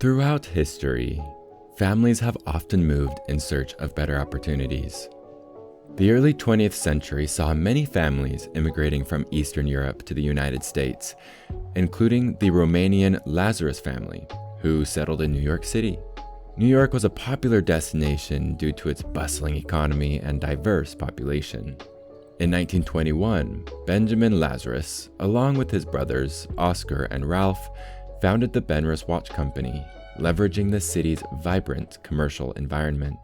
Throughout history, families have often moved in search of better opportunities. The early 20th century saw many families immigrating from Eastern Europe to the United States, including the Romanian Lazrus family, who settled in New York City. New York was a popular destination due to its bustling economy and diverse population. In 1921, Benjamin Lazrus, along with his brothers Oscar and Ralph, founded the Benrus Watch Company, leveraging the city's vibrant commercial environment.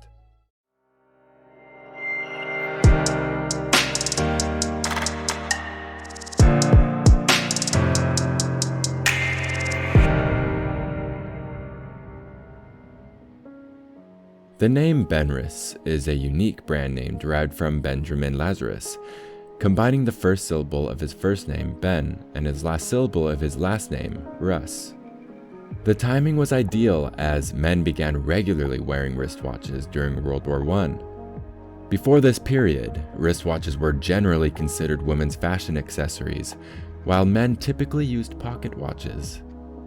The name Benrus is a unique brand name derived from Benjamin Lazrus, combining the first syllable of his first name, Ben, and his last syllable of his last name, Rus. The timing was ideal as men began regularly wearing wristwatches during World War I. Before this period, wristwatches were generally considered women's fashion accessories, while men typically used pocket watches.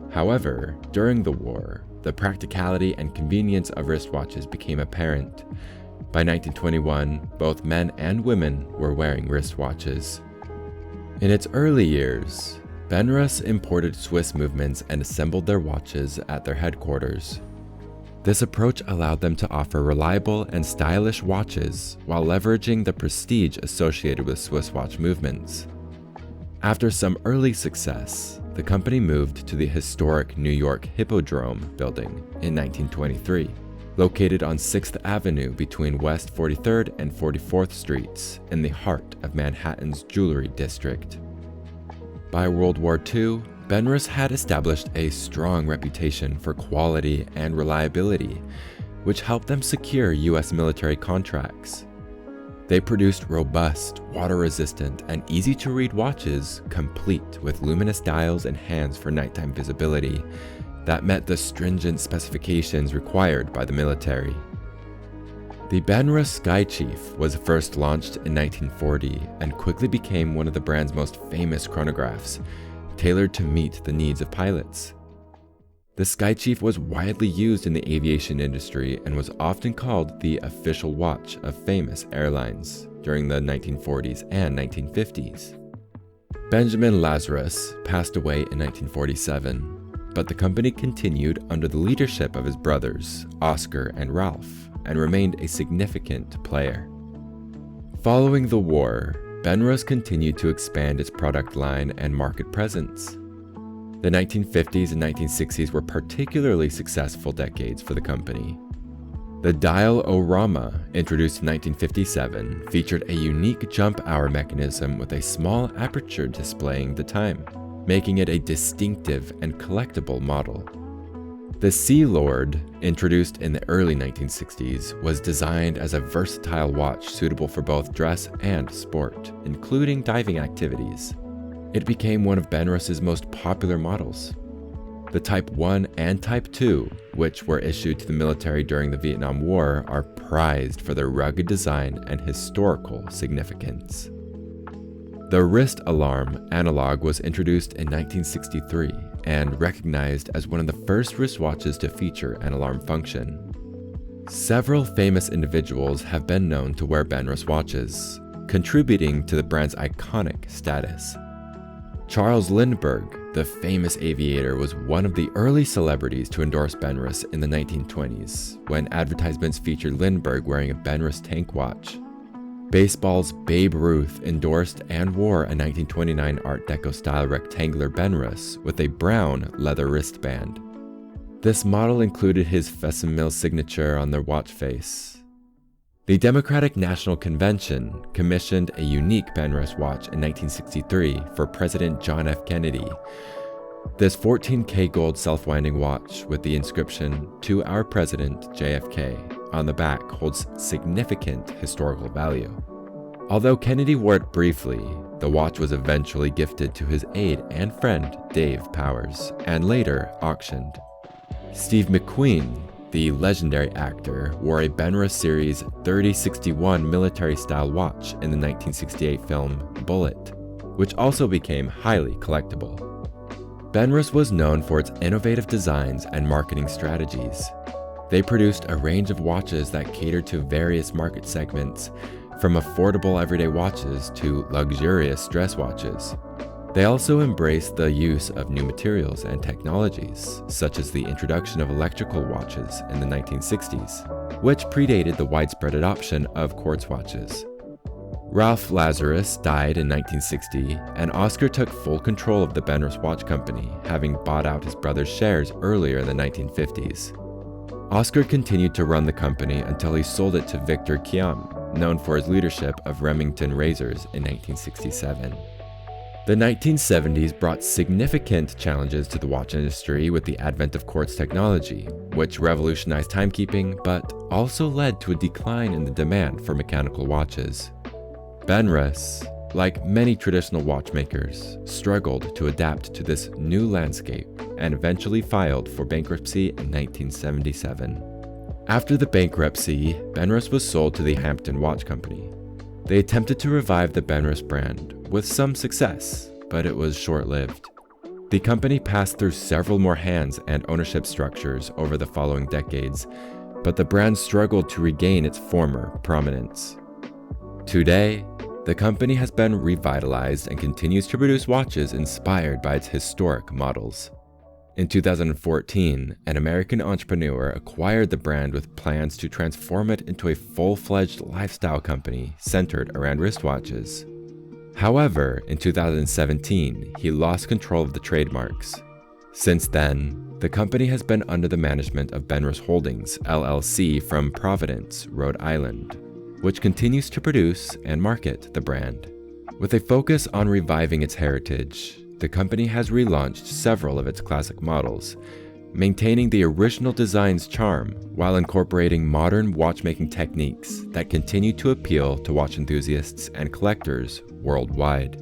However, during the war, the practicality and convenience of wristwatches became apparent. By 1921, both men and women were wearing wristwatches. In its early years, Benrus imported Swiss movements and assembled their watches at their headquarters. This approach allowed them to offer reliable and stylish watches while leveraging the prestige associated with Swiss watch movements. After some early success, the company moved to the historic New York Hippodrome building in 1923, located on 6th Avenue between West 43rd and 44th Streets in the heart of Manhattan's jewelry district. By World War II, Benrus had established a strong reputation for quality and reliability, which helped them secure U.S. military contracts. They produced robust, water-resistant, and easy-to-read watches, complete with luminous dials and hands for nighttime visibility, that met the stringent specifications required by the military. The Benrus Sky Chief was first launched in 1940 and quickly became one of the brand's most famous chronographs, tailored to meet the needs of pilots. The Sky Chief was widely used in the aviation industry and was often called the official watch of famous airlines during the 1940s and 1950s. Benjamin Lazrus passed away in 1947, but the company continued under the leadership of his brothers, Oscar and Ralph, and remained a significant player. Following the war, Benrus continued to expand its product line and market presence. The 1950s and 1960s were particularly successful decades for the company. The dial-o-rama, introduced in 1957, featured a unique jump hour mechanism with a small aperture displaying the time, making it a distinctive and collectible model. The Sea Lord, introduced in the early 1960s, was designed as a versatile watch suitable for both dress and sport, including diving activities. It became one of Benrus's most popular models. The Type 1 and Type 2, which were issued to the military during the Vietnam War, are prized for their rugged design and historical significance. The wrist alarm analog was introduced in 1963 and recognized as one of the first wristwatches to feature an alarm function. Several famous individuals have been known to wear Benrus watches, contributing to the brand's iconic status. Charles Lindbergh, the famous aviator, was one of the early celebrities to endorse Benrus in the 1920s, when advertisements featured Lindbergh wearing a Benrus tank watch. Baseball's Babe Ruth endorsed and wore a 1929 Art Deco-style rectangular Benrus with a brown leather wristband. This model included his facsimile signature on their watch face. The Democratic National Convention commissioned a unique Benrus watch in 1963 for President John F. Kennedy. This 14K gold self-winding watch with the inscription, "To our President, JFK," on the back holds significant historical value. Although Kennedy wore it briefly, the watch was eventually gifted to his aide and friend, Dave Powers, and later auctioned. Steve McQueen, the legendary actor, wore a Benrus Series 3061 military-style watch in the 1968 film Bullet, which also became highly collectible. Benrus was known for its innovative designs and marketing strategies. They produced a range of watches that catered to various market segments, from affordable everyday watches to luxurious dress watches. They also embraced the use of new materials and technologies, such as the introduction of electrical watches in the 1960s, which predated the widespread adoption of quartz watches. Ralph Lazarus died in 1960, and Oscar took full control of the Benrus Watch Company, having bought out his brother's shares earlier in the 1950s. Oscar continued to run the company until he sold it to Victor Kiam, known for his leadership of Remington razors in 1967. The 1970s brought significant challenges to the watch industry with the advent of quartz technology, which revolutionized timekeeping but also led to a decline in the demand for mechanical watches. Benrus, like many traditional watchmakers, struggled to adapt to this new landscape and eventually filed for bankruptcy in 1977. After the bankruptcy, Benrus was sold to the Hampton Watch Company. They attempted to revive the Benrus brand with some success, but it was short-lived. The company passed through several more hands and ownership structures over the following decades, but the brand struggled to regain its former prominence. Today, the company has been revitalized and continues to produce watches inspired by its historic models. In 2014, an American entrepreneur acquired the brand with plans to transform it into a full-fledged lifestyle company centered around wristwatches. However, in 2017, he lost control of the trademarks. Since then, the company has been under the management of Benrus Holdings, LLC from Providence, Rhode Island, which continues to produce and market the brand. With a focus on reviving its heritage, the company has relaunched several of its classic models, maintaining the original design's charm while incorporating modern watchmaking techniques that continue to appeal to watch enthusiasts and collectors worldwide.